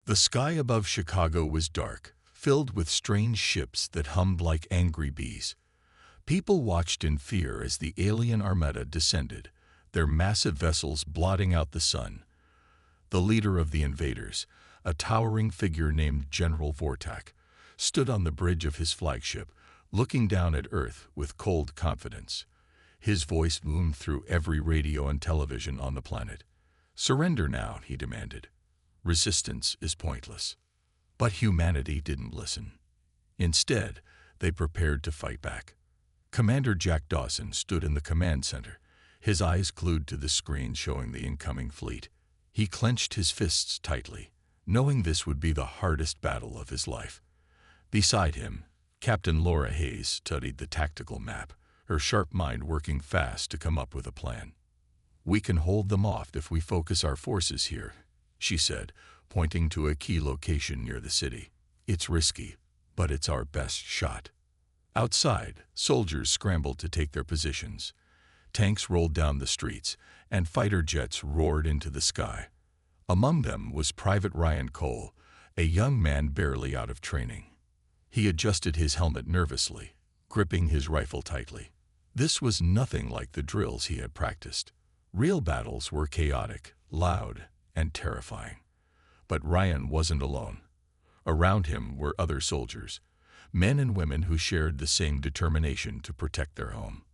The sky above Chicago was dark, filled with strange ships that hummed like angry bees. People watched in fear as the alien armada descended, their massive vessels blotting out the sun. The leader of the invaders, a towering figure named General Vortak, stood on the bridge of his flagship, looking down at Earth with cold confidence. His voice boomed through every radio and television on the planet. "Surrender now," he demanded. "Resistance is pointless." But humanity didn't listen. Instead, they prepared to fight back. Commander Jack Dawson stood in the command center, his eyes glued to the screen showing the incoming fleet. He clenched his fists tightly, knowing this would be the hardest battle of his life. Beside him, Captain Laura Hayes studied the tactical map, her sharp mind working fast to come up with a plan. "We can hold them off if we focus our forces here," she said, pointing to a key location near the city. "It's risky, but it's our best shot." Outside, soldiers scrambled to take their positions. Tanks rolled down the streets, and fighter jets roared into the sky. Among them was Private Ryan Cole, a young man barely out of training. He adjusted his helmet nervously, gripping his rifle tightly. This was nothing like the drills he had practiced. Real battles were chaotic, loud, and terrifying. But Ryan wasn't alone. Around him were other soldiers, men and women who shared the same determination to protect their home.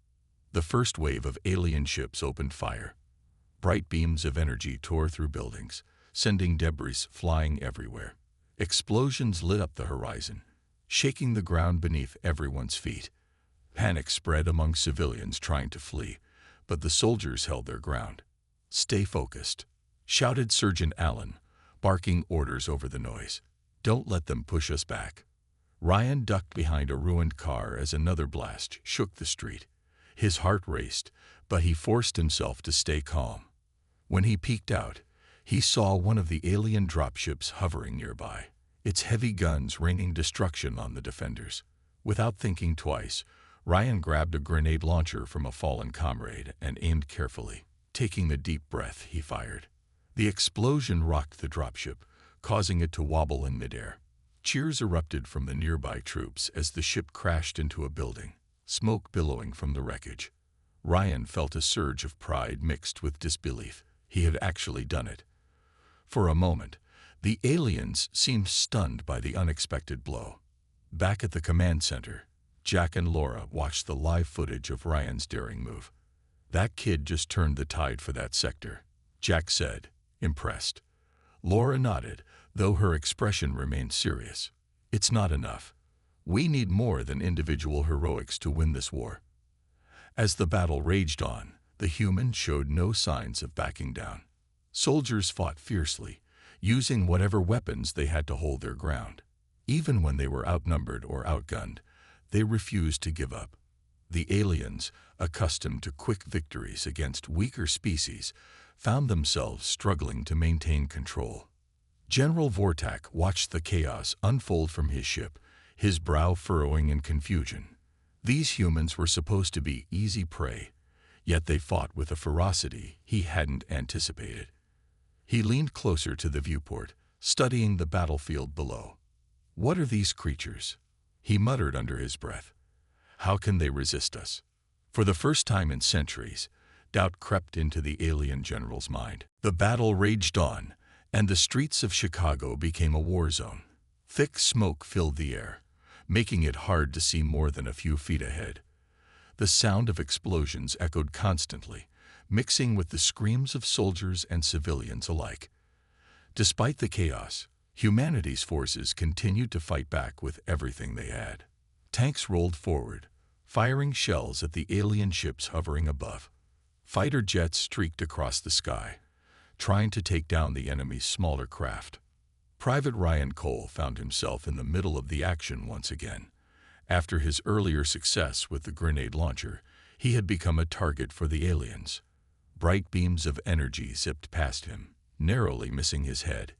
The first wave of alien ships opened fire. Bright beams of energy tore through buildings, sending debris flying everywhere. Explosions lit up the horizon, shaking the ground beneath everyone's feet. Panic spread among civilians trying to flee, but the soldiers held their ground. "Stay focused," shouted Sergeant Allen, barking orders over the noise. "Don't let them push us back." Ryan ducked behind a ruined car as another blast shook the street. His heart raced, but he forced himself to stay calm. When he peeked out, he saw one of the alien dropships hovering nearby, its heavy guns raining destruction on the defenders. Without thinking twice, Ryan grabbed a grenade launcher from a fallen comrade and aimed carefully. Taking a deep breath, he fired. The explosion rocked the dropship, causing it to wobble in midair. Cheers erupted from the nearby troops as the ship crashed into a building, smoke billowing from the wreckage. Ryan felt a surge of pride mixed with disbelief. He had actually done it. For a moment, the aliens seemed stunned by the unexpected blow. Back at the command center, Jack and Laura watched the live footage of Ryan's daring move. "That kid just turned the tide for that sector," Jack said, impressed. Laura nodded, though her expression remained serious. "It's not enough. We need more than individual heroics to win this war." As the battle raged on, the humans showed no signs of backing down. Soldiers fought fiercely, using whatever weapons they had to hold their ground. Even when they were outnumbered or outgunned, they refused to give up. The aliens, accustomed to quick victories against weaker species, found themselves struggling to maintain control. General Vortak watched the chaos unfold from his ship, his brow furrowing in confusion. These humans were supposed to be easy prey, yet they fought with a ferocity he hadn't anticipated. He leaned closer to the viewport, studying the battlefield below. "What are these creatures?" he muttered under his breath. "How can they resist us?" For the first time in centuries, doubt crept into the alien general's mind. The battle raged on, and the streets of Chicago became a war zone. Thick smoke filled the air, making it hard to see more than a few feet ahead. The sound of explosions echoed constantly, mixing with the screams of soldiers and civilians alike. Despite the chaos, humanity's forces continued to fight back with everything they had. Tanks rolled forward, firing shells at the alien ships hovering above. Fighter jets streaked across the sky, trying to take down the enemy's smaller craft. Private Ryan Cole found himself in the middle of the action once again. After his earlier success with the grenade launcher, he had become a target for the aliens. Bright beams of energy zipped past him, narrowly missing his head.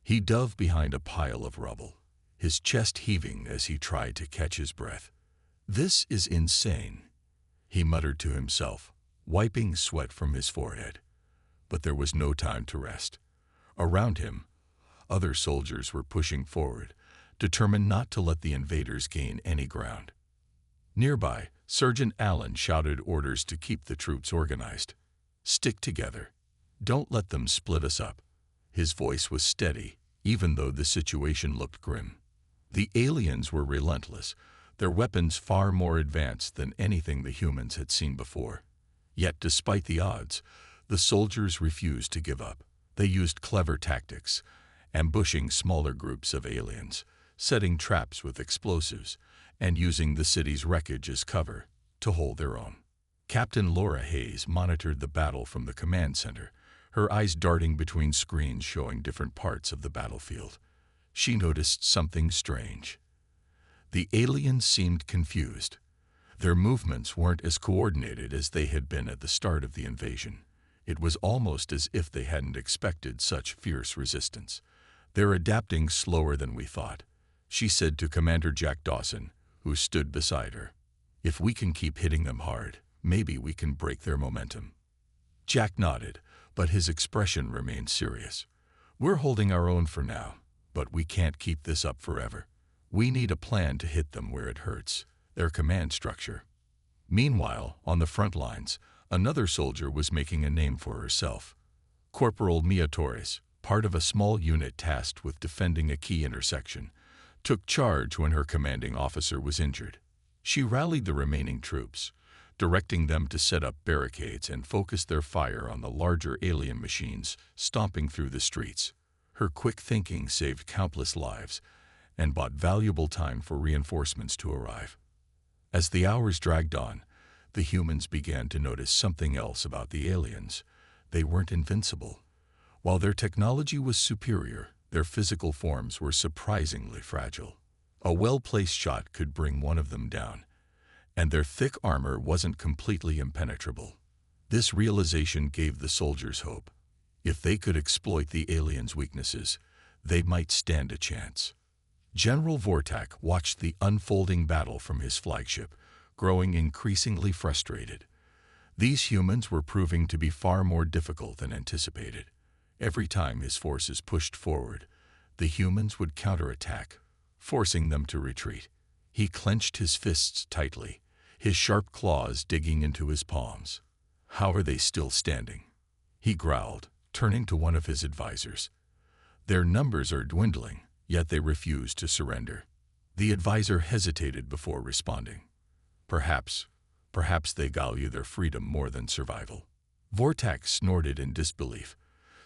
He dove behind a pile of rubble, his chest heaving as he tried to catch his breath. "This is insane," he muttered to himself, wiping sweat from his forehead. But there was no time to rest. Around him, Other soldiers were pushing forward, determined not to let the invaders gain any ground. Nearby, Sergeant Allen shouted orders to keep the troops organized. "Stick together. Don't let them split us up." His voice was steady, even though the situation looked grim. The aliens were relentless, their weapons far more advanced than anything the humans had seen before. Yet, despite the odds, the soldiers refused to give up. They used clever tactics, ambushing smaller groups of aliens, setting traps with explosives, and using the city's wreckage as cover to hold their own. Captain Laura Hayes monitored the battle from the command center, her eyes darting between screens showing different parts of the battlefield. She noticed something strange. The aliens seemed confused. Their movements weren't as coordinated as they had been at the start of the invasion. It was almost as if they hadn't expected such fierce resistance. "They're adapting slower than we thought," she said to Commander Jack Dawson, who stood beside her. "If we can keep hitting them hard, maybe we can break their momentum." Jack nodded, but his expression remained serious. "We're holding our own for now, but we can't keep this up forever. We need a plan to hit them where it hurts, their command structure." Meanwhile, on the front lines, another soldier was making a name for herself. Corporal Mia Torres, part of a small unit tasked with defending a key intersection, took charge when her commanding officer was injured. She rallied the remaining troops, directing them to set up barricades and focus their fire on the larger alien machines stomping through the streets. Her quick thinking saved countless lives and bought valuable time for reinforcements to arrive. As the hours dragged on, the humans began to notice something else about the aliens. They weren't invincible. While their technology was superior, their physical forms were surprisingly fragile. A well-placed shot could bring one of them down, and their thick armor wasn't completely impenetrable. This realization gave the soldiers hope. If they could exploit the aliens' weaknesses, they might stand a chance. General Vortak watched the unfolding battle from his flagship, growing increasingly frustrated. These humans were proving to be far more difficult than anticipated. Every time his forces pushed forward, the humans would counterattack, forcing them to retreat. He clenched his fists tightly, his sharp claws digging into his palms. "How are they still standing?" he growled, turning to one of his advisors. "Their numbers are dwindling, yet they refuse to surrender." The advisor hesitated before responding. Perhaps they value their freedom more than survival." Vortak snorted in disbelief.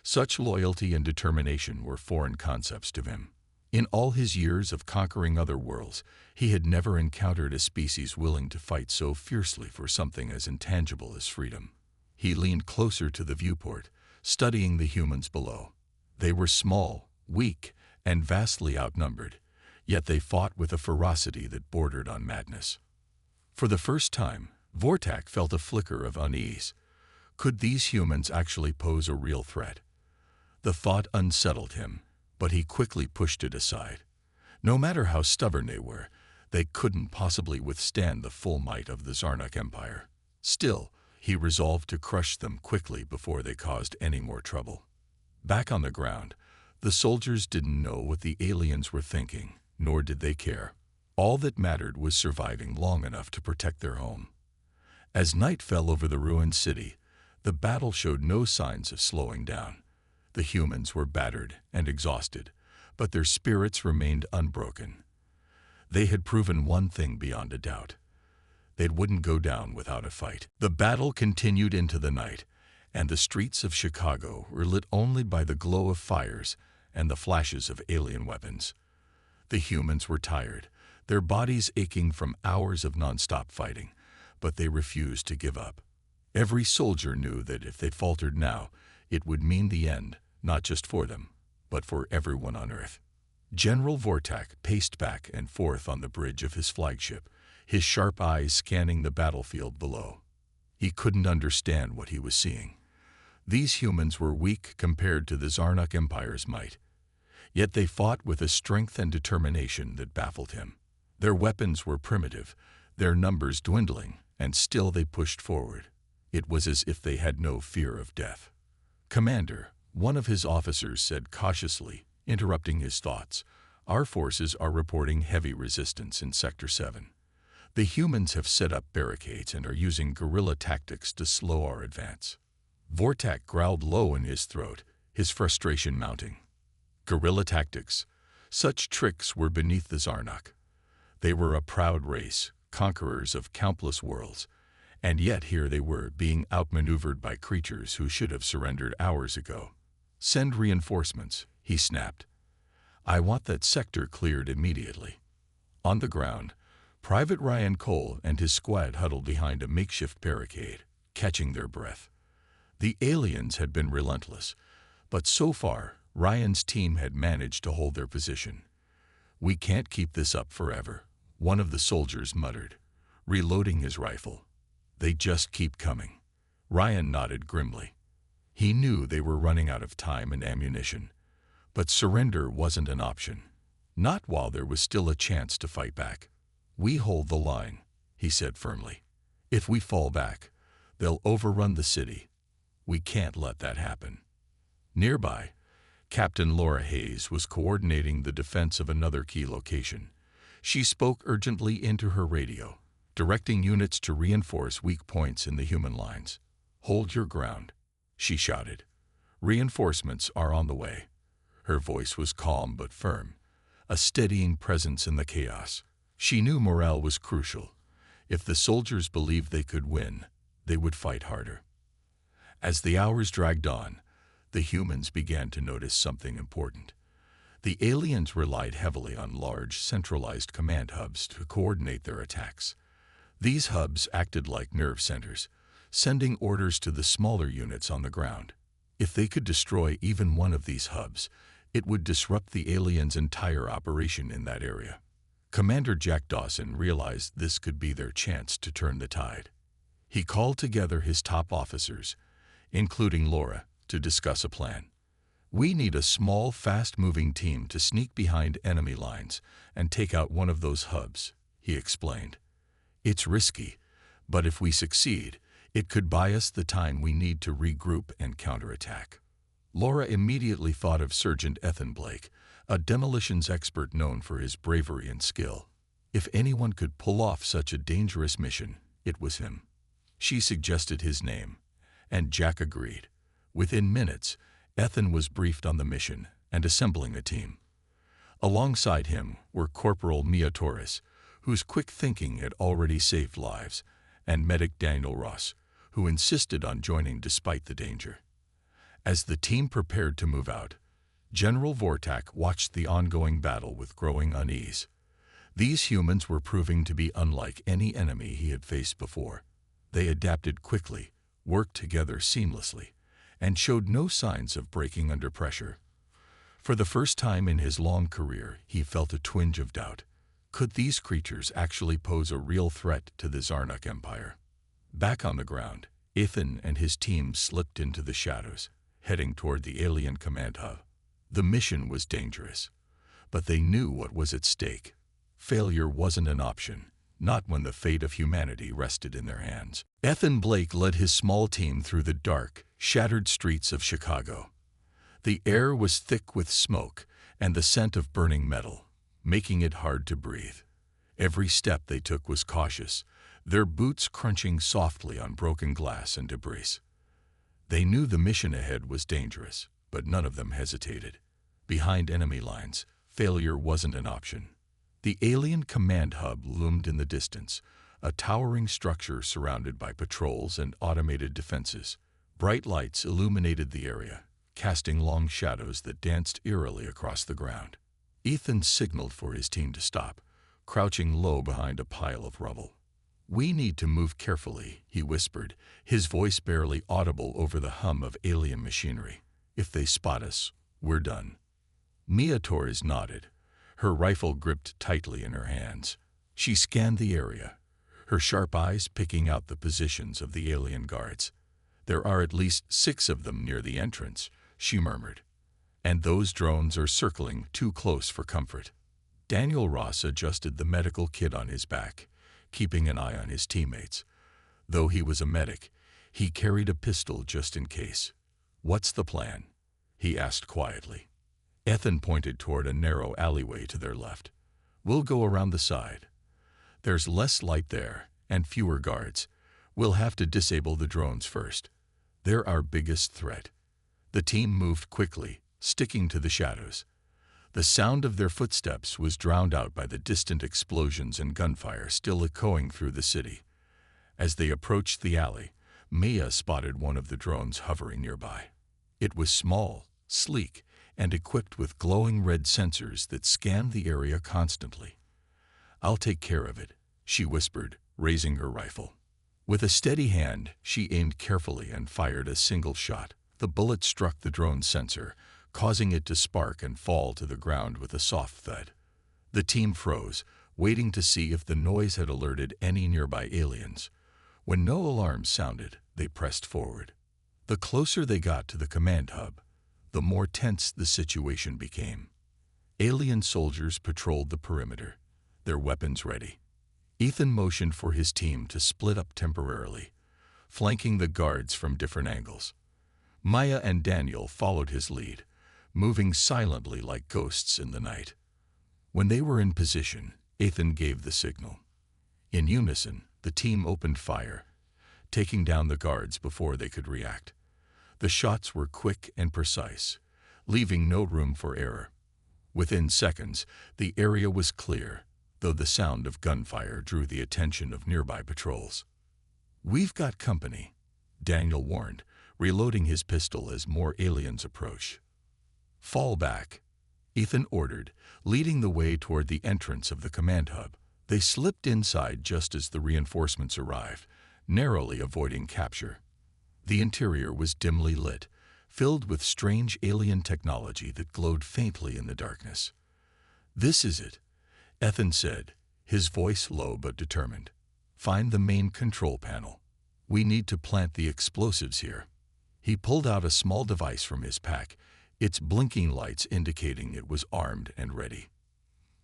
Such loyalty and determination were foreign concepts to him. In all his years of conquering other worlds, he had never encountered a species willing to fight so fiercely for something as intangible as freedom. He leaned closer to the viewport, studying the humans below. They were small, weak, and vastly outnumbered, yet they fought with a ferocity that bordered on madness. For the first time, Vortak felt a flicker of unease. Could these humans actually pose a real threat? The thought unsettled him, but he quickly pushed it aside. No matter how stubborn they couldn't possibly withstand the full might of the Zarnuk Empire. Still, he resolved to crush them quickly before they caused any more trouble. Back on the ground, the soldiers didn't know what the aliens were thinking, nor did they care. All that mattered was surviving long enough to protect their home. As night fell over the ruined city, the battle showed no signs of slowing down. The humans were battered and exhausted, but their spirits remained unbroken. They had proven one thing beyond a doubt. They wouldn't go down without a fight. The battle continued into the night, and the streets of Chicago were lit only by the glow of fires and the flashes of alien weapons. The humans were tired, their bodies aching from hours of nonstop fighting, but they refused to give up. Every soldier knew that if they faltered now, it would mean the end, not just for them, but for everyone on Earth. General Vortak paced back and forth on the bridge of his flagship, his sharp eyes scanning the battlefield below. He couldn't understand what he was seeing. These humans were weak compared to the Zarnuk Empire's might, yet they fought with a strength and determination that baffled him. Their weapons were primitive, their numbers dwindling, and still they pushed forward. It was as if they had no fear of death. "Commander," one of his officers said cautiously, interrupting his thoughts. Our forces are reporting heavy resistance in Sector 7. The humans have set up barricades and are using guerrilla tactics to slow our advance. Vortak growled low in his throat, his frustration mounting. Guerrilla tactics. Such tricks were beneath the Zarnak. They were a proud race, conquerors of countless worlds, and yet here they were, being outmaneuvered by creatures who should have surrendered hours ago. Send reinforcements, he snapped. I want that sector cleared immediately. On the ground, Private Ryan Cole and his squad huddled behind a makeshift barricade, catching their breath. The aliens had been relentless, but so far, Ryan's team had managed to hold their position. We can't keep this up forever, one of the soldiers muttered, reloading his rifle. They just keep coming. Ryan nodded grimly. He knew they were running out of time and ammunition, but surrender wasn't an option. Not while there was still a chance to fight back. We hold the line, he said firmly. If we fall back, they'll overrun the city. We can't let that happen. Nearby, Captain Laura Hayes was coordinating the defense of another key location. She spoke urgently into her radio, directing units to reinforce weak points in the human lines. Hold your ground, she shouted. Reinforcements are on the way. Her voice was calm but firm, a steadying presence in the chaos. She knew morale was crucial. If the soldiers believed they could win, they would fight harder. As the hours dragged on, the humans began to notice something important. The aliens relied heavily on large, centralized command hubs to coordinate their attacks. These hubs acted like nerve centers, sending orders to the smaller units on the ground. If they could destroy even one of these hubs, it would disrupt the aliens' entire operation in that area. Commander Jack Dawson realized this could be their chance to turn the tide. He called together his top officers, including Laura, to discuss a plan. We need a small, fast-moving team to sneak behind enemy lines and take out one of those hubs, he explained. It's risky, but if we succeed, it could buy us the time we need to regroup and counterattack. Laura immediately thought of Sergeant Ethan Blake, a demolitions expert known for his bravery and skill. If anyone could pull off such a dangerous mission, it was him. She suggested his name, and Jack agreed. Within minutes, Ethan was briefed on the mission and assembling a team. Alongside him were Corporal Mia Torres, whose quick thinking had already saved lives, and Medic Daniel Ross, who insisted on joining despite the danger. As the team prepared to move out, General Vortak watched the ongoing battle with growing unease. These humans were proving to be unlike any enemy he had faced before. They adapted quickly, worked together seamlessly, and showed no signs of breaking under pressure. For the first time in his long career, he felt a twinge of doubt. Could these creatures actually pose a real threat to the Zarnak Empire? Back on the ground, Ethan and his team slipped into the shadows, heading toward the alien command hub. The mission was dangerous, but they knew what was at stake. Failure wasn't an option, not when the fate of humanity rested in their hands. Ethan Blake led his small team through the dark, shattered streets of Chicago. The air was thick with smoke and the scent of burning metal, making it hard to breathe. Every step they took was cautious, their boots crunching softly on broken glass and debris. They knew the mission ahead was dangerous, but none of them hesitated. Behind enemy lines, failure wasn't an option. The alien command hub loomed in the distance, a towering structure surrounded by patrols and automated defenses. Bright lights illuminated the area, casting long shadows that danced eerily across the ground. Ethan signaled for his team to stop, crouching low behind a pile of rubble. "We need to move carefully," he whispered, his voice barely audible over the hum of alien machinery. "If they spot us, we're done." Mia Torres nodded, her rifle gripped tightly in her hands. She scanned the area, her sharp eyes picking out the positions of the alien guards. "There are at least 6 of them near the entrance," she murmured. "And those drones are circling too close for comfort." Daniel Ross adjusted the medical kit on his back, keeping an eye on his teammates. Though he was a medic, he carried a pistol just in case. "What's the plan?" he asked quietly. Ethan pointed toward a narrow alleyway to their left. We'll go around the side. There's less light there and fewer guards. We'll have to disable the drones first. They're our biggest threat. The team moved quickly, sticking to the shadows. The sound of their footsteps was drowned out by the distant explosions and gunfire still echoing through the city. As they approached the alley, Mia spotted one of the drones hovering nearby. It was small, sleek, and equipped with glowing red sensors that scanned the area constantly. "I'll take care of it," she whispered, raising her rifle. With a steady hand, she aimed carefully and fired a single shot. The bullet struck the drone's sensor, causing it to spark and fall to the ground with a soft thud. The team froze, waiting to see if the noise had alerted any nearby aliens. When no alarms sounded, they pressed forward. The closer they got to the command hub, the more tense the situation became. Alien soldiers patrolled the perimeter, their weapons ready. Ethan motioned for his team to split up temporarily, flanking the guards from different angles. Maya and Daniel followed his lead, moving silently like ghosts in the night. When they were in position, Ethan gave the signal. In unison, the team opened fire, taking down the guards before they could react. The shots were quick and precise, leaving no room for error. Within seconds, the area was clear, though the sound of gunfire drew the attention of nearby patrols. "We've got company," Daniel warned, reloading his pistol as more aliens approached. "Fall back," Ethan ordered, leading the way toward the entrance of the command hub. They slipped inside just as the reinforcements arrived, narrowly avoiding capture. The interior was dimly lit, filled with strange alien technology that glowed faintly in the darkness. "This is it," Ethan said, his voice low but determined. "Find the main control panel. We need to plant the explosives here." He pulled out a small device from his pack, its blinking lights indicating it was armed and ready.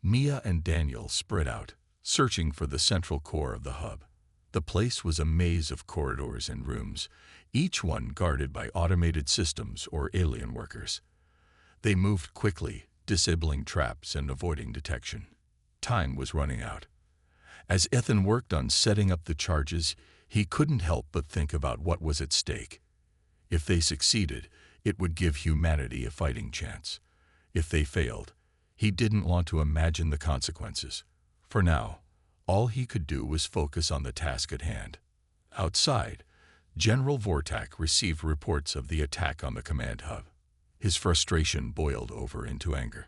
Mia and Daniel spread out, searching for the central core of the hub. The place was a maze of corridors and rooms, each one guarded by automated systems or alien workers. They moved quickly, disabling traps and avoiding detection. Time was running out. As Ethan worked on setting up the charges, he couldn't help but think about what was at stake. If they succeeded, it would give humanity a fighting chance. If they failed, he didn't want to imagine the consequences. For now, all he could do was focus on the task at hand. Outside, General Vortak received reports of the attack on the command hub. His frustration boiled over into anger.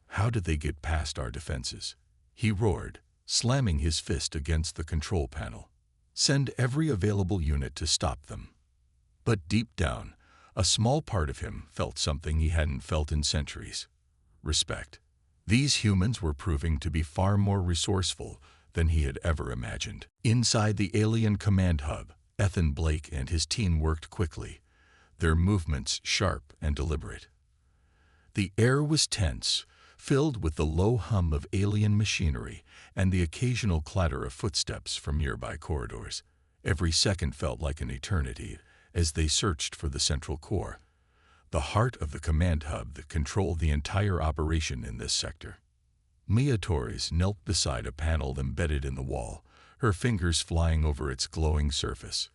"How did they get past our defenses?" he roared, slamming his fist against the control panel. "Send every available unit to stop them." But deep down, a small part of him felt something he hadn't felt in centuries: respect. These humans were proving to be far more resourceful than he had ever imagined. Inside the alien command hub, Ethan Blake and his team worked quickly, their movements sharp and deliberate. The air was tense, filled with the low hum of alien machinery and the occasional clatter of footsteps from nearby corridors. Every second felt like an eternity as they searched for the central core, the heart of the command hub that controlled the entire operation in this sector. Mia Torres knelt beside a panel embedded in the wall, her fingers flying over its glowing surface.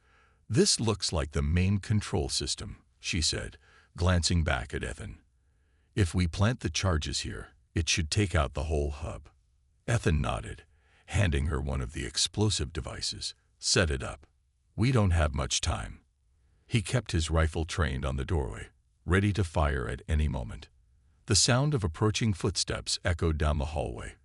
"This looks like the main control system," she said, glancing back at Ethan. "If we plant the charges here, it should take out the whole hub." Ethan nodded, handing her one of the explosive devices. "Set it up. We don't have much time." He kept his rifle trained on the doorway, ready to fire at any moment. The sound of approaching footsteps echoed down the hallway,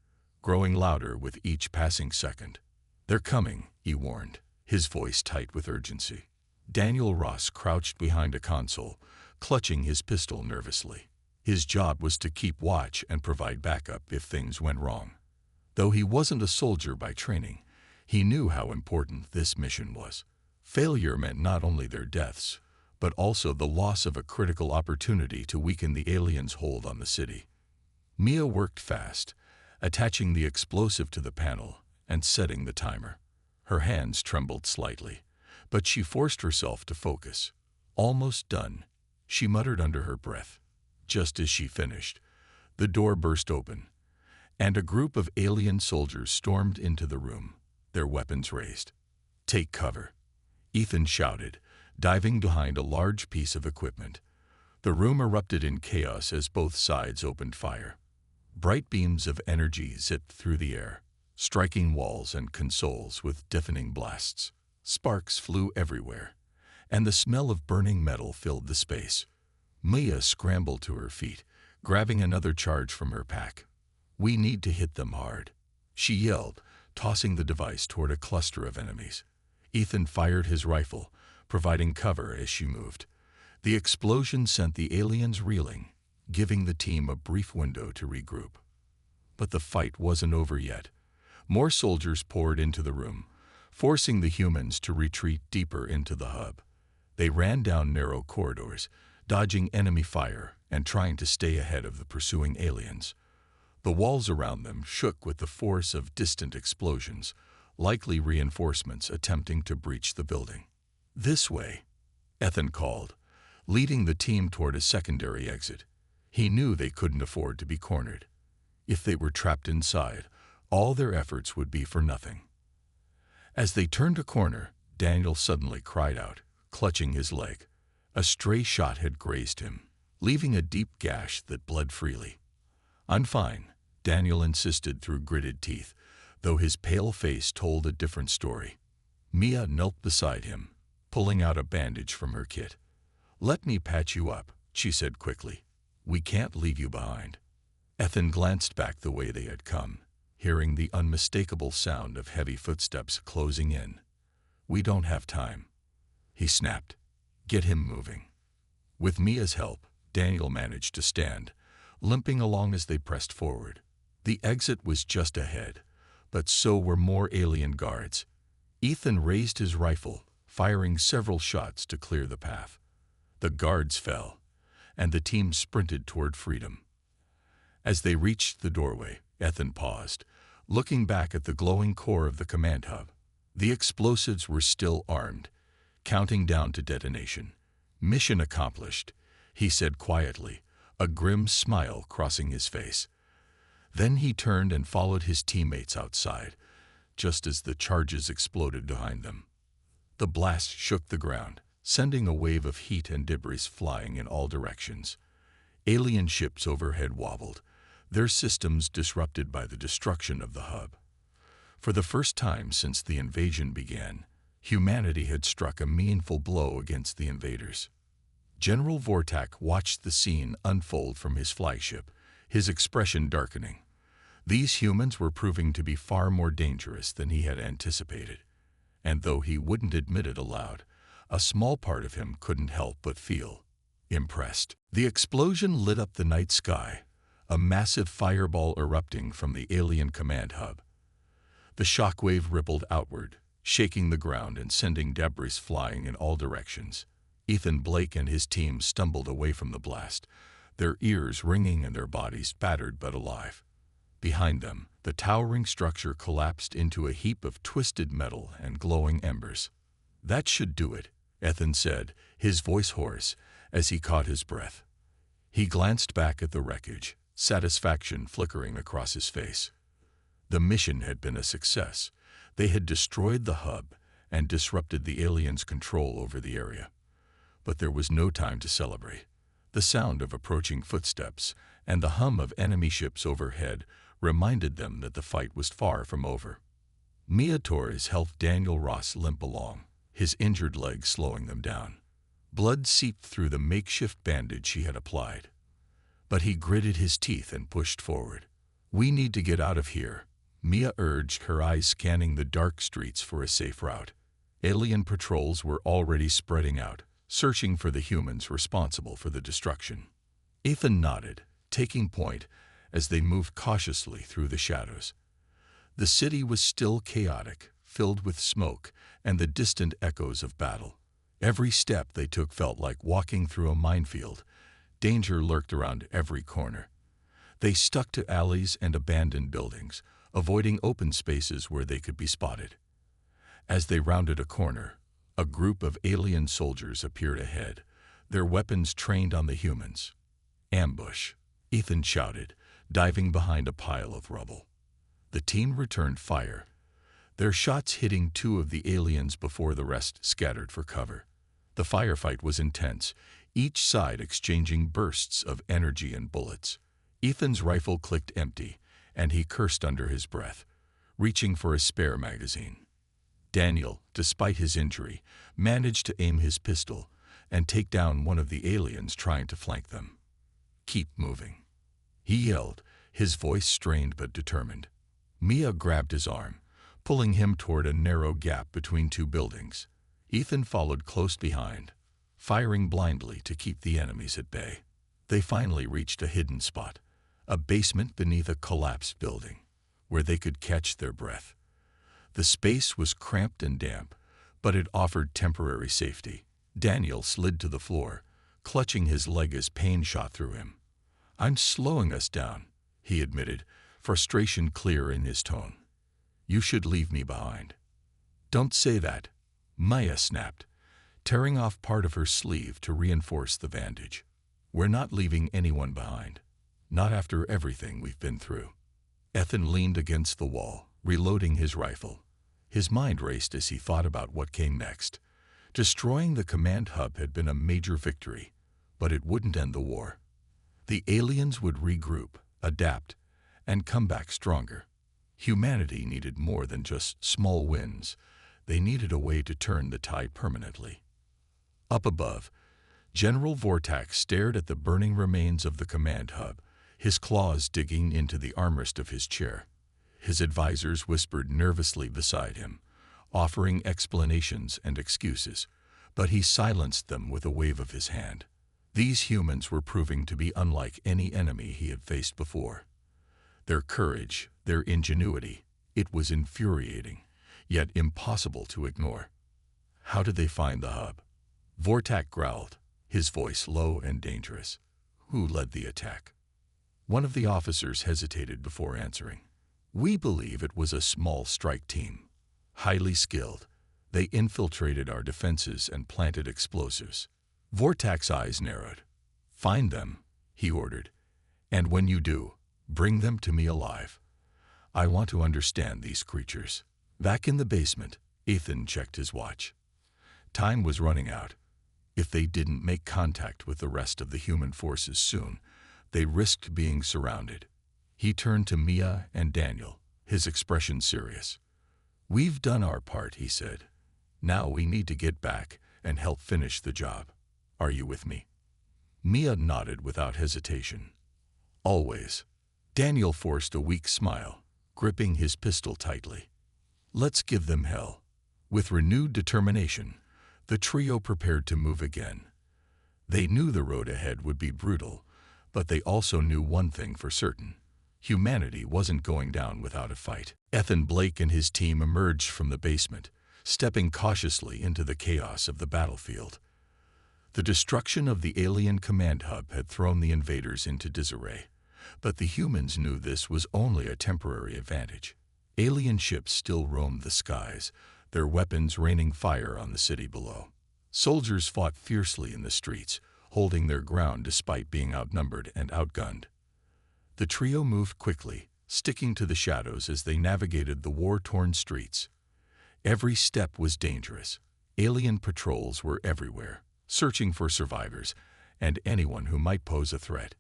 growing louder with each passing second. "They're coming," he warned, his voice tight with urgency. Daniel Ross crouched behind a console, clutching his pistol nervously. His job was to keep watch and provide backup if things went wrong. Though he wasn't a soldier by training, he knew how important this mission was. Failure meant not only their deaths, but also the loss of a critical opportunity to weaken the aliens' hold on the city. Mia worked fast, attaching the explosive to the panel and setting the timer. Her hands trembled slightly, but she forced herself to focus. "Almost done," she muttered under her breath. Just as she finished, The door burst open, and a group of alien soldiers stormed into the room, their weapons raised. "Take cover," Ethan shouted, diving behind a large piece of equipment. The room erupted in chaos as both sides opened fire. Bright beams of energy zipped through the air, striking walls and consoles with deafening blasts. Sparks flew everywhere, and the smell of burning metal filled the space. Mia scrambled to her feet, grabbing another charge from her pack. "We need to hit them hard," she yelled, tossing the device toward a cluster of enemies. Ethan fired his rifle, providing cover as she moved. The explosion sent the aliens reeling, giving the team a brief window to regroup. But the fight wasn't over yet. More soldiers poured into the room, forcing the humans to retreat deeper into the hub. They ran down narrow corridors, dodging enemy fire and trying to stay ahead of the pursuing aliens. The walls around them shook with the force of distant explosions, likely reinforcements attempting to breach the building. "This way," Ethan called, leading the team toward a secondary exit. He knew they couldn't afford to be cornered. If they were trapped inside, all their efforts would be for nothing. As they turned a corner, Daniel suddenly cried out, clutching his leg. A stray shot had grazed him, leaving a deep gash that bled freely. "I'm fine," Daniel insisted through gritted teeth, though his pale face told a different story. Mia knelt beside him, pulling out a bandage from her kit. "Let me patch you up," she said quickly. "We can't leave you behind." Ethan glanced back the way they had come, hearing the unmistakable sound of heavy footsteps closing in. "We don't have time," he snapped. "Get him moving." With Mia's help, Daniel managed to stand, limping along as they pressed forward. The exit was just ahead, but so were more alien guards. Ethan raised his rifle, firing several shots to clear the path. The guards fell, and the team sprinted toward freedom. As they reached the doorway, Ethan paused, looking back at the glowing core of the command hub. The explosives were still armed, counting down to detonation. "Mission accomplished," he said quietly, a grim smile crossing his face. Then he turned and followed his teammates outside, just as the charges exploded behind them. The blast shook the ground, sending a wave of heat and debris flying in all directions. Alien ships overhead wobbled, their systems disrupted by the destruction of the hub. For the first time since the invasion began, humanity had struck a meaningful blow against the invaders. General Vortak watched the scene unfold from his flagship, his expression darkening. These humans were proving to be far more dangerous than he had anticipated, and though he wouldn't admit it aloud, a small part of him couldn't help but feel impressed. The explosion lit up the night sky, a massive fireball erupting from the alien command hub. The shockwave rippled outward, shaking the ground and sending debris flying in all directions. Ethan Blake and his team stumbled away from the blast, their ears ringing and their bodies battered but alive. Behind them, the towering structure collapsed into a heap of twisted metal and glowing embers. "That should do it," Ethan said, his voice hoarse, as he caught his breath. He glanced back at the wreckage, satisfaction flickering across his face. The mission had been a success. They had destroyed the hub and disrupted the aliens' control over the area. But there was no time to celebrate. The sound of approaching footsteps and the hum of enemy ships overhead reminded them that the fight was far from over. Mia Torres helped Daniel Ross limp along, his injured leg slowing them down. Blood seeped through the makeshift bandage he had applied. But he gritted his teeth and pushed forward. "We need to get out of here," Mia urged, her eyes scanning the dark streets for a safe route. Alien patrols were already spreading out, searching for the humans responsible for the destruction. Ethan nodded, taking point as they moved cautiously through the shadows. The city was still chaotic, filled with smoke and the distant echoes of battle. Every step they took felt like walking through a minefield. Danger lurked around every corner. They stuck to alleys and abandoned buildings, avoiding open spaces where they could be spotted. As they rounded a corner, a group of alien soldiers appeared ahead, their weapons trained on the humans. "Ambush," Ethan shouted, diving behind a pile of rubble. The team returned fire, their shots hitting two of the aliens before the rest scattered for cover. The firefight was intense, each side exchanging bursts of energy and bullets. Ethan's rifle clicked empty, and he cursed under his breath, reaching for a spare magazine. Daniel, despite his injury, managed to aim his pistol and take down one of the aliens trying to flank them. "Keep moving," he yelled, his voice strained but determined. Mia grabbed his arm, pulling him toward a narrow gap between two buildings. Ethan followed close behind, firing blindly to keep the enemies at bay. They finally reached a hidden spot, a basement beneath a collapsed building, where they could catch their breath. The space was cramped and damp, but it offered temporary safety. Daniel slid to the floor, clutching his leg as pain shot through him. "I'm slowing us down," he admitted, frustration clear in his tone. "You should leave me behind." "Don't say that," Maya snapped, tearing off part of her sleeve to reinforce the bandage. "We're not leaving anyone behind. Not after everything we've been through." Ethan leaned against the wall, reloading his rifle. His mind raced as he thought about what came next. Destroying the command hub had been a major victory, but it wouldn't end the war. The aliens would regroup, adapt, and come back stronger. Humanity needed more than just small wins. They needed a way to turn the tide permanently. Up above, General Vortak stared at the burning remains of the command hub, his claws digging into the armrest of his chair. His advisors whispered nervously beside him, offering explanations and excuses, but he silenced them with a wave of his hand. These humans were proving to be unlike any enemy he had faced before. Their courage, their ingenuity, it was infuriating, yet impossible to ignore. "How did they find the hub?" Vortak growled, his voice low and dangerous. "Who led the attack?" One of the officers hesitated before answering. "We believe it was a small strike team. Highly skilled, they infiltrated our defenses and planted explosives." Vortak's eyes narrowed. "Find them," he ordered, "and when you do, bring them to me alive. I want to understand these creatures." Back in the basement, Ethan checked his watch. Time was running out. If they didn't make contact with the rest of the human forces soon, they risked being surrounded. He turned to Mia and Daniel, his expression serious. "We've done our part," he said. "Now we need to get back and help finish the job. Are you with me?" Mia nodded without hesitation. "Always." Daniel forced a weak smile, gripping his pistol tightly. "Let's give them hell." With renewed determination, the trio prepared to move again. They knew the road ahead would be brutal, but they also knew one thing for certain. Humanity wasn't going down without a fight. Ethan Blake and his team emerged from the basement, stepping cautiously into the chaos of the battlefield. The destruction of the alien command hub had thrown the invaders into disarray, but the humans knew this was only a temporary advantage. Alien ships still roamed the skies, their weapons raining fire on the city below. Soldiers fought fiercely in the streets, holding their ground despite being outnumbered and outgunned. The trio moved quickly, sticking to the shadows as they navigated the war-torn streets. Every step was dangerous. Alien patrols were everywhere, searching for survivors and anyone who might pose a threat.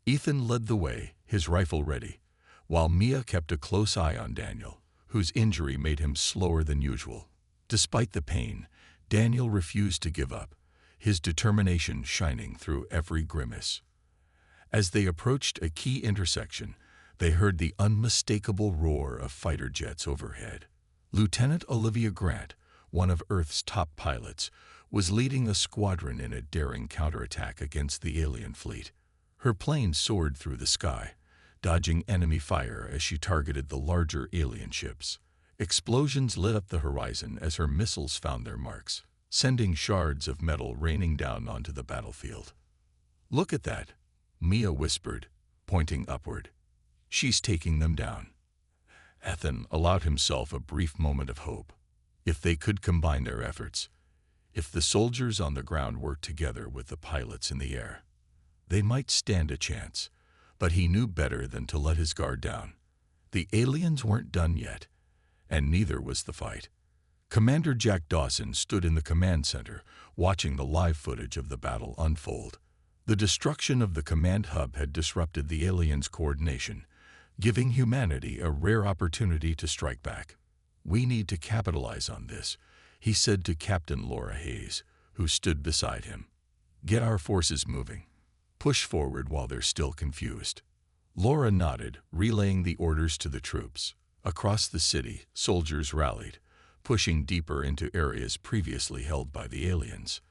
Ethan led the way, his rifle ready, while Mia kept a close eye on Daniel, whose injury made him slower than usual. Despite the pain, Daniel refused to give up, his determination shining through every grimace. As they approached a key intersection, they heard the unmistakable roar of fighter jets overhead. Lieutenant Olivia Grant, one of Earth's top pilots, was leading a squadron in a daring counterattack against the alien fleet. Her plane soared through the sky, dodging enemy fire as she targeted the larger alien ships. Explosions lit up the horizon as her missiles found their marks, sending shards of metal raining down onto the battlefield. "Look at that," Mia whispered, pointing upward. "She's taking them down." Ethan allowed himself a brief moment of hope. If they could combine their efforts, if the soldiers on the ground worked together with the pilots in the air, they might stand a chance. but he knew better than to let his guard down. The aliens weren't done yet, and neither was the fight. Commander Jack Dawson stood in the command center, watching the live footage of the battle unfold. The destruction of the command hub had disrupted the aliens' coordination, giving humanity a rare opportunity to strike back. "We need to capitalize on this," he said to Captain Laura Hayes, who stood beside him. "Get our forces moving. Push forward while they're still confused." Laura nodded, relaying the orders to the troops. Across the city, soldiers rallied, pushing deeper into areas previously held by the aliens.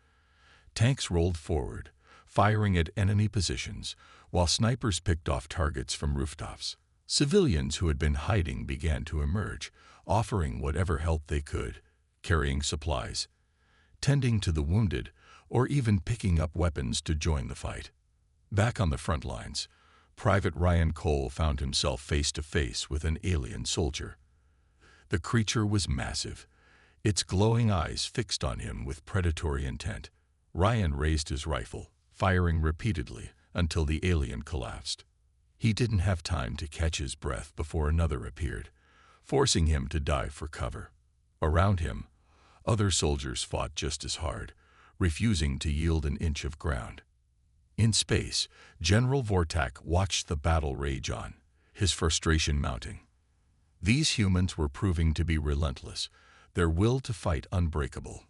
Tanks rolled forward, firing at enemy positions, while snipers picked off targets from rooftops. Civilians who had been hiding began to emerge, offering whatever help they could, carrying supplies, tending to the wounded, or even picking up weapons to join the fight. Back on the front lines, Private Ryan Cole found himself face to face with an alien soldier. The creature was massive, its glowing eyes fixed on him with predatory intent. Ryan raised his rifle, firing repeatedly until the alien collapsed. He didn't have time to catch his breath before another appeared, forcing him to dive for cover. Around him, other soldiers fought just as hard, refusing to yield an inch of ground. In space, General Vortak watched the battle rage on, his frustration mounting. These humans were proving to be relentless, their will to fight unbreakable.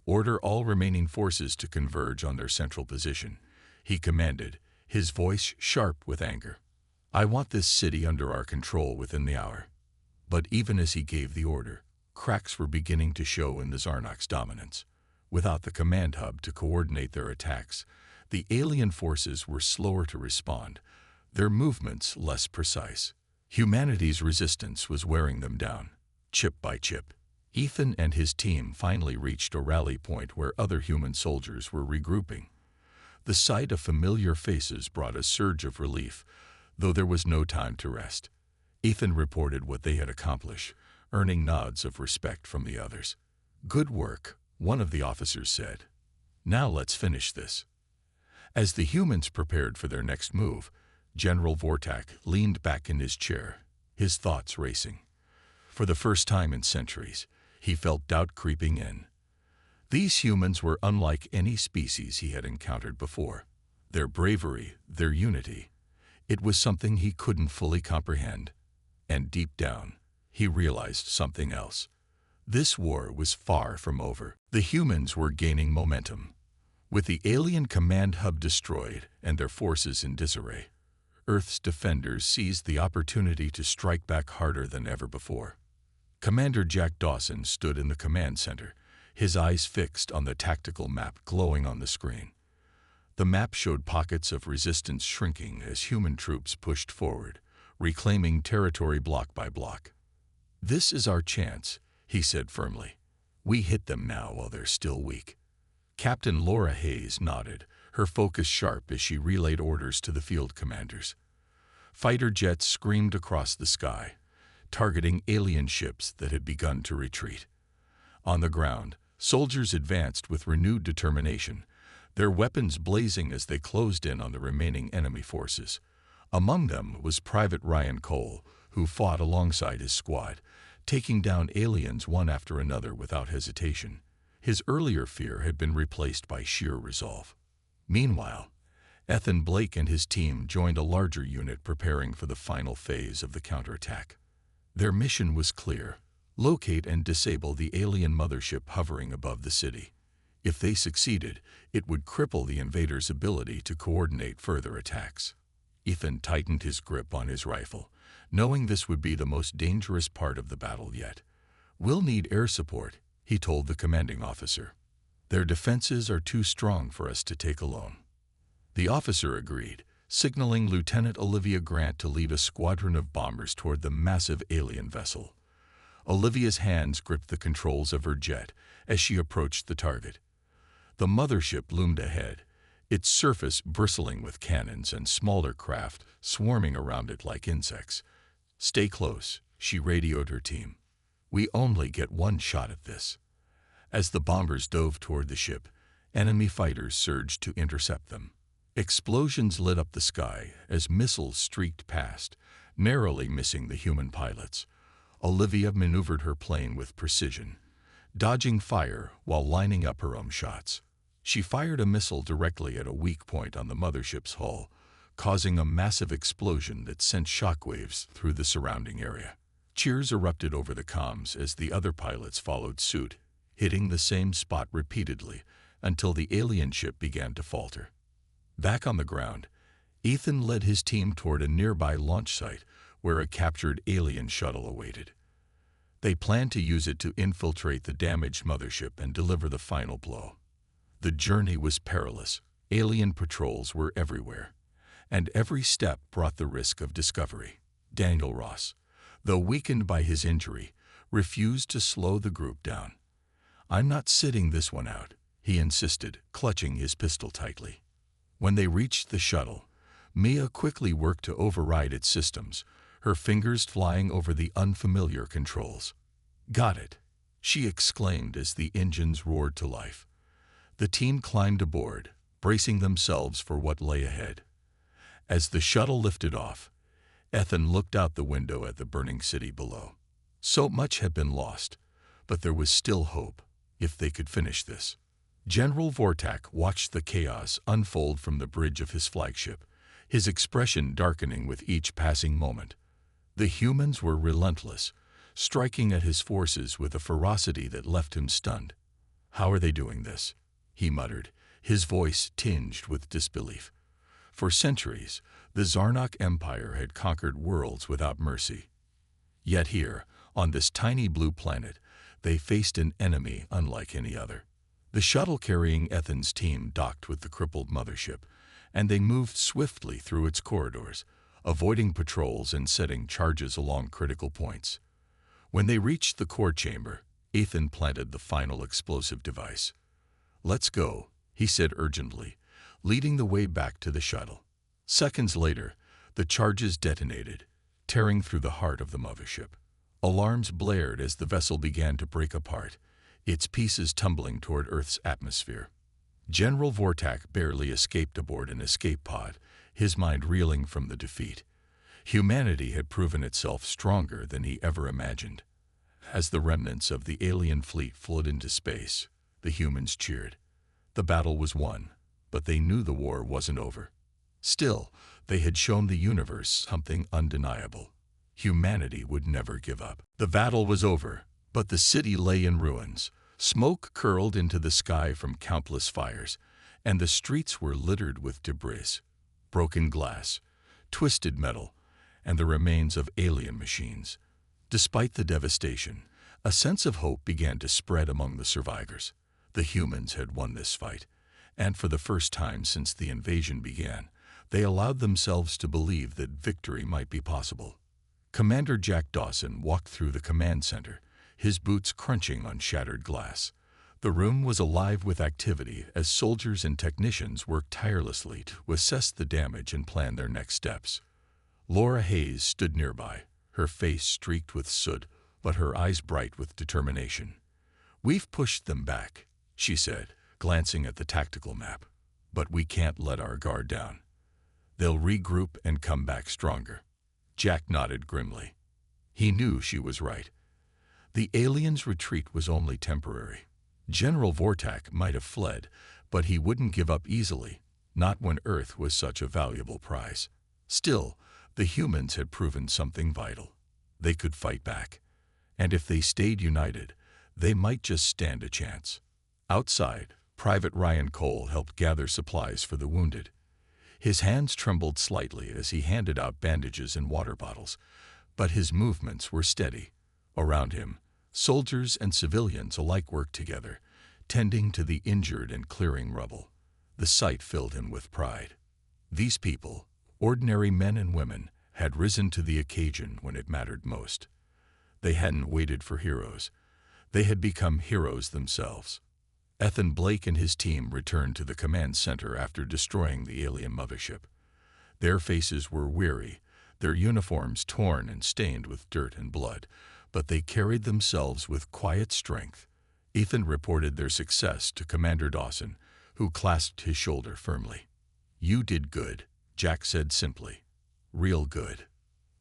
"Order all remaining forces to converge on their central position," he commanded, his voice sharp with anger. "I want this city under our control within the hour." But even as he gave the order, cracks were beginning to show in the Zarnok's dominance. Without the command hub to coordinate their attacks, the alien forces were slower to respond, their movements less precise. Humanity's resistance was wearing them down, chip by chip. Ethan and his team finally reached a rally point where other human soldiers were regrouping. The sight of familiar faces brought a surge of relief, though there was no time to rest. Ethan reported what they had accomplished, earning nods of respect from the others. "Good work," one of the officers said. "Now let's finish this." As the humans prepared for their next move, General Vortak leaned back in his chair, his thoughts racing. For the first time in centuries, he felt doubt creeping in. These humans were unlike any species he had encountered before. Their bravery, their unity, it was something he couldn't fully comprehend. And deep down, he realized something else. This war was far from over. The humans were gaining momentum. With the alien command hub destroyed and their forces in disarray, Earth's defenders seized the opportunity to strike back harder than ever before. Commander Jack Dawson stood in the command center, his eyes fixed on the tactical map glowing on the screen. The map showed pockets of resistance shrinking as human troops pushed forward, reclaiming territory block by block. "This is our chance," he said firmly. "We hit them now while they're still weak." Captain Laura Hayes nodded, her focus sharp as she relayed orders to the field commanders. Fighter jets screamed across the sky, targeting alien ships that had begun to retreat. On the ground, soldiers advanced with renewed determination, their weapons blazing as they closed in on the remaining enemy forces. Among them was Private Ryan Cole, who fought alongside his squad, taking down aliens one after another without hesitation. His earlier fear had been replaced by sheer resolve. Meanwhile, Ethan Blake and his team joined a larger unit preparing for the final phase of the counterattack. Their mission was clear: locate and disable the alien mothership hovering above the city. If they succeeded, it would cripple the invaders' ability to coordinate further attacks. Ethan tightened his grip on his rifle, knowing this would be the most dangerous part of the battle yet. "We'll need air support," he told the commanding officer. "Their defenses are too strong for us to take alone." The officer agreed, signaling Lieutenant Olivia Grant to lead a squadron of bombers toward the massive alien vessel. Olivia's hands gripped the controls of her jet as she approached the target. The mothership loomed ahead, its surface bristling with cannons and smaller craft swarming around it like insects. "Stay close," she radioed her team. "We only get one shot at this." As the bombers dove toward the ship, enemy fighters surged to intercept them. Explosions lit up the sky as missiles streaked past, narrowly missing the human pilots. Olivia maneuvered her plane with precision, dodging fire while lining up her own shots. She fired a missile directly at a weak point on the mothership's hull, causing a massive explosion that sent shockwaves through the surrounding area. Cheers erupted over the comms as the other pilots followed suit, hitting the same spot repeatedly until the alien ship began to falter. Back on the ground, Ethan led his team toward a nearby launch site where a captured alien shuttle awaited. They planned to use it to infiltrate the damaged mothership and deliver the final blow. The journey was perilous. Alien patrols were everywhere, and every step brought the risk of discovery. Daniel Ross, though weakened by his injury, refused to slow the group down. "I'm not sitting this one out," he insisted, clutching his pistol tightly. When they reached the shuttle, Mia quickly worked to override its systems, her fingers flying over the unfamiliar controls. "Got it," she exclaimed as the engines roared to life. The team climbed aboard, bracing themselves for what lay ahead. As the shuttle lifted off, Ethan looked out the window at the burning city below. So much had been lost, but there was still hope, if they could finish this. General Vortak watched the chaos unfold from the bridge of his flagship, his expression darkening with each passing moment. The humans were relentless, striking at his forces with a ferocity that left him stunned. "How are they doing this?" he muttered, his voice tinged with disbelief. For centuries, the Zarnok Empire had conquered worlds without mercy. Yet here, on this tiny blue planet, they faced an enemy unlike any other. The shuttle carrying Ethan's team docked with the crippled mothership, and they moved swiftly through its corridors, avoiding patrols and setting charges along critical points. When they reached the core chamber, Ethan planted the final explosive device. "Let's go," he said urgently, leading the way back to the shuttle. Seconds later, the charges detonated, tearing through the heart of the mothership. Alarms blared as the vessel began to break apart, its pieces tumbling toward Earth's atmosphere. General Vortak barely escaped aboard an escape pod, his mind reeling from the defeat. Humanity had proven itself stronger than he ever imagined. As the remnants of the alien fleet flowed into space, the humans cheered. The battle was won, but they knew the war wasn't over. Still, they had shown the universe something undeniable. Humanity would never give up. The battle was over, but the city lay in ruins. Smoke curled into the sky from countless fires, and the streets were littered with debris, broken glass, twisted metal, and the remains of alien machines. Despite the devastation, a sense of hope began to spread among the survivors. The humans had won this fight, and for the first time since the invasion began, they allowed themselves to believe that victory might be possible. Commander Jack Dawson walked through the command center, his boots crunching on shattered glass. The room was alive with activity as soldiers and technicians worked tirelessly to assess the damage and plan their next steps. Laura Hayes stood nearby, her face streaked with soot, but her eyes bright with determination. "We've pushed them back," she said, glancing at the tactical map. "But we can't let our guard down. They'll regroup and come back stronger." Jack nodded grimly. He knew she was right. The aliens' retreat was only temporary. General Vortak might have fled, but he wouldn't give up easily, not when Earth was such a valuable prize. Still, the humans had proven something vital. They could fight back. And if they stayed united, they might just stand a chance. Outside, Private Ryan Cole helped gather supplies for the wounded. His hands trembled slightly as he handed out bandages and water bottles, but his movements were steady. Around him, soldiers and civilians alike worked together, tending to the injured and clearing rubble. The sight filled him with pride. These people, ordinary men and women, had risen to the occasion when it mattered most. They hadn't waited for heroes. They had become heroes themselves. Ethan Blake and his team returned to the command center after destroying the alien mothership. Their faces were weary, their uniforms torn and stained with dirt and blood, but they carried themselves with quiet strength. Ethan reported their success to Commander Dawson, who clasped his shoulder firmly. "You did good," Jack said simply. "Real good."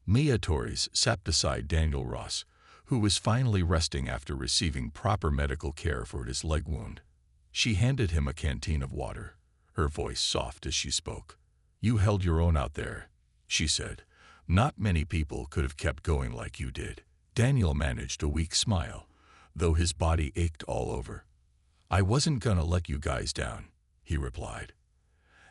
Mia Torres sat beside Daniel Ross, who was finally resting after receiving proper medical care for his leg wound. She handed him a canteen of water, her voice soft as she spoke. "You held your own out there," she said. "Not many people could have kept going like you did." Daniel managed a weak smile, though his body ached all over. "I wasn't gonna let you guys down," he replied.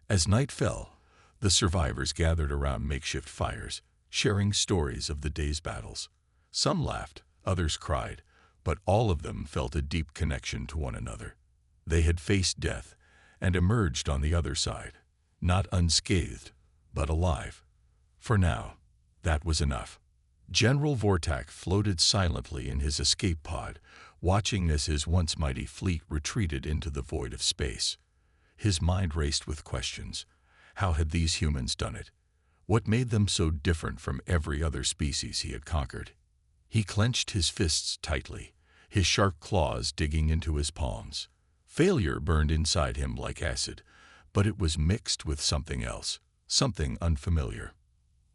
As night fell, the survivors gathered around makeshift fires, sharing stories of the day's battles. Some laughed, others cried, but all of them felt a deep connection to one another. They had faced death and emerged on the other side, not unscathed, but alive. For now, that was enough. General Vortak floated silently in his escape pod, watching as his once mighty fleet retreated into the void of space. His mind raced with questions. How had these humans done it? What made them so different from every other species he had conquered? He clenched his fists tightly, his sharp claws digging into his palms. Failure burned inside him like acid, but it was mixed with something else, something unfamiliar.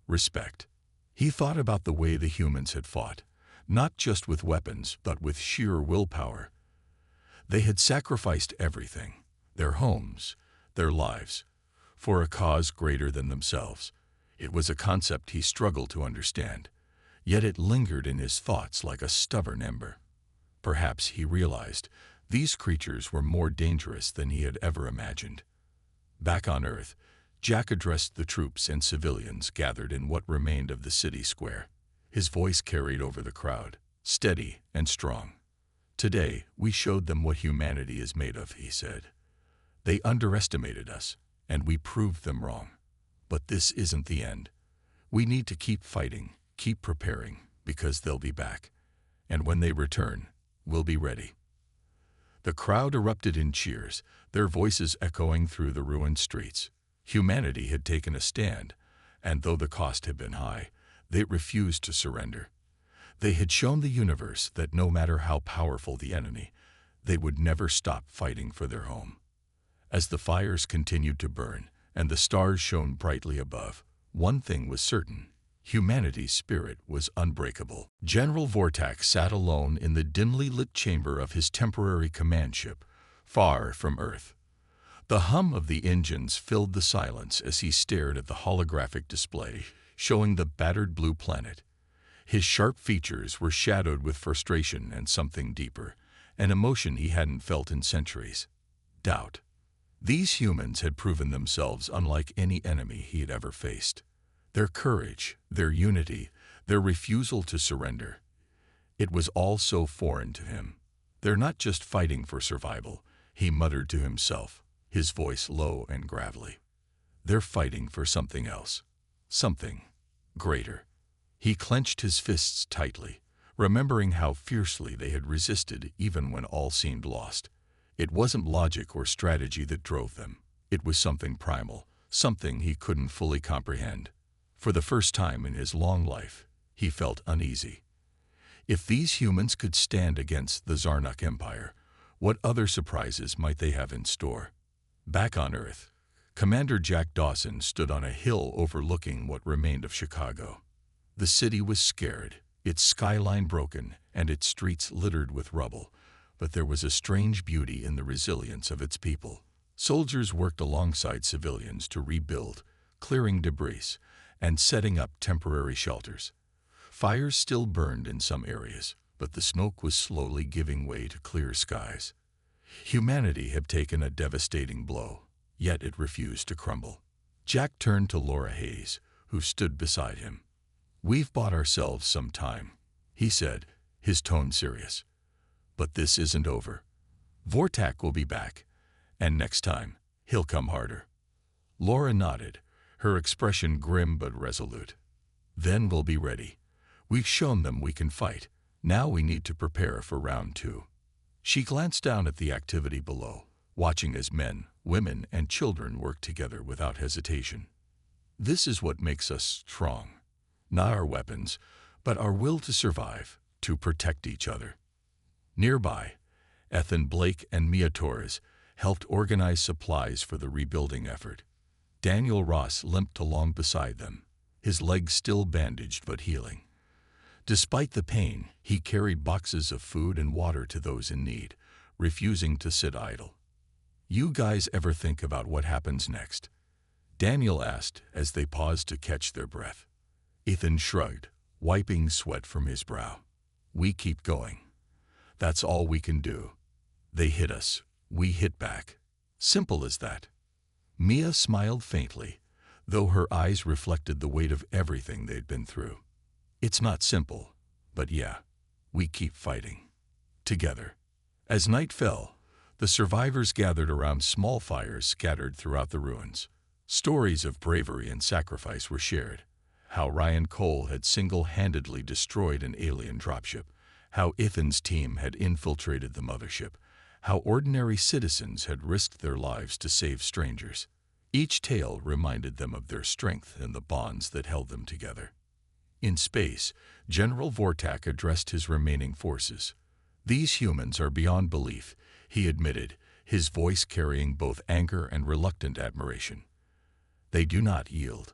Respect. He thought about the way the humans had fought, not just with weapons, but with sheer willpower. They had sacrificed everything, their homes, their lives, for a cause greater than themselves. It was a concept he struggled to understand, yet it lingered in his thoughts like a stubborn ember. Perhaps he realized these creatures were more dangerous than he had ever imagined. Back on Earth, Jack addressed the troops and civilians gathered in what remained of the city square. His voice carried over the crowd, steady and strong. "Today, we showed them what humanity is made of," he said. "They underestimated us, and we proved them wrong. But this isn't the end. We need to keep fighting, keep preparing, because they'll be back. And when they return, we'll be ready." The crowd erupted in cheers, their voices echoing through the ruined streets. Humanity had taken a stand, and though the cost had been high, they refused to surrender. They had shown the universe that no matter how powerful the enemy, they would never stop fighting for their home. As the fires continued to burn and the stars shone brightly above, one thing was certain: humanity's spirit was unbreakable. General Vortak sat alone in the dimly lit chamber of his temporary command ship, far from Earth. The hum of the engines filled the silence as he stared at the holographic display, showing the battered blue planet. His sharp features were shadowed with frustration and something deeper, an emotion he hadn't felt in centuries: doubt. These humans had proven themselves unlike any enemy he had ever faced. Their courage, their unity, their refusal to surrender. It was all so foreign to him. "They're not just fighting for survival," he muttered to himself, his voice low and gravelly. "They're fighting for something else, something greater." He clenched his fists tightly, remembering how fiercely they had resisted even when all seemed lost. It wasn't logic or strategy that drove them. It was something primal, something he couldn't fully comprehend. For the first time in his long life, he felt uneasy. If these humans could stand against the Zarnuk Empire, what other surprises might they have in store? Back on Earth, Commander Jack Dawson stood on a hill overlooking what remained of Chicago. The city was scared, its skyline broken and its streets littered with rubble, but there was a strange beauty in the resilience of its people. Soldiers worked alongside civilians to rebuild, clearing debris and setting up temporary shelters. Fires still burned in some areas, but the smoke was slowly giving way to clear skies. Humanity had taken a devastating blow, yet it refused to crumble. Jack turned to Laura Hayes, who stood beside him. "We've bought ourselves some time," he said, his tone serious. "But this isn't over. Vortak will be back, and next time, he'll come harder." Laura nodded, her expression grim but resolute. "Then we'll be ready. We've shown them we can fight. Now we need to prepare for round 2. She glanced down at the activity below, watching as men, women, and children worked together without hesitation. "This is what makes us strong. Not our weapons, but our will to survive, to protect each other." Nearby, Ethan Blake and Mia Torres helped organize supplies for the rebuilding effort. Daniel Ross limped along beside them, his legs still bandaged but healing. Despite the pain, he carried boxes of food and water to those in need, refusing to sit idle. "You guys ever think about what happens next?" Daniel asked as they paused to catch their breath. Ethan shrugged, wiping sweat from his brow. "We keep going. That's all we can do. They hit us, we hit back. Simple as that." Mia smiled faintly, though her eyes reflected the weight of everything they'd been through. "It's not simple, but yeah, we keep fighting. Together." As night fell, the survivors gathered around small fires scattered throughout the ruins. Stories of bravery and sacrifice were shared. How Ryan Cole had single-handedly destroyed an alien dropship, how Ethan's team had infiltrated the mothership, how ordinary citizens had risked their lives to save strangers. Each tale reminded them of their strength and the bonds that held them together. In space, General Vortak addressed his remaining forces. "These humans are beyond belief," he admitted, his voice carrying both anger and reluctant admiration. "They do not yield.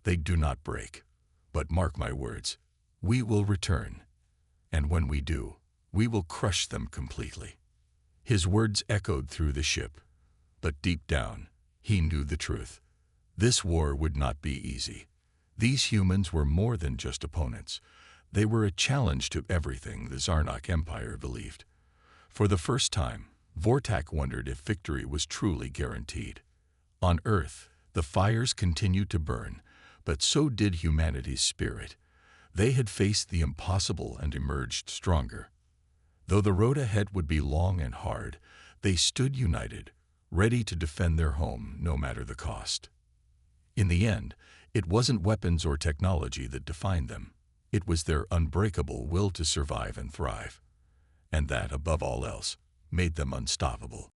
They do not break. But mark my words, we will return. And when we do, we will crush them completely." His words echoed through the ship, but deep down, he knew the truth. This war would not be easy. These humans were more than just opponents. They were a challenge to everything the Zarnak Empire believed. For the first time, Vortak wondered if victory was truly guaranteed. On Earth, the fires continued to burn, but so did humanity's spirit. They had faced the impossible and emerged stronger. Though the road ahead would be long and hard, they stood united, ready to defend their home no matter the cost. In the end, it wasn't weapons or technology that defined them. It was their unbreakable will to survive and thrive. And that, above all else, made them unstoppable.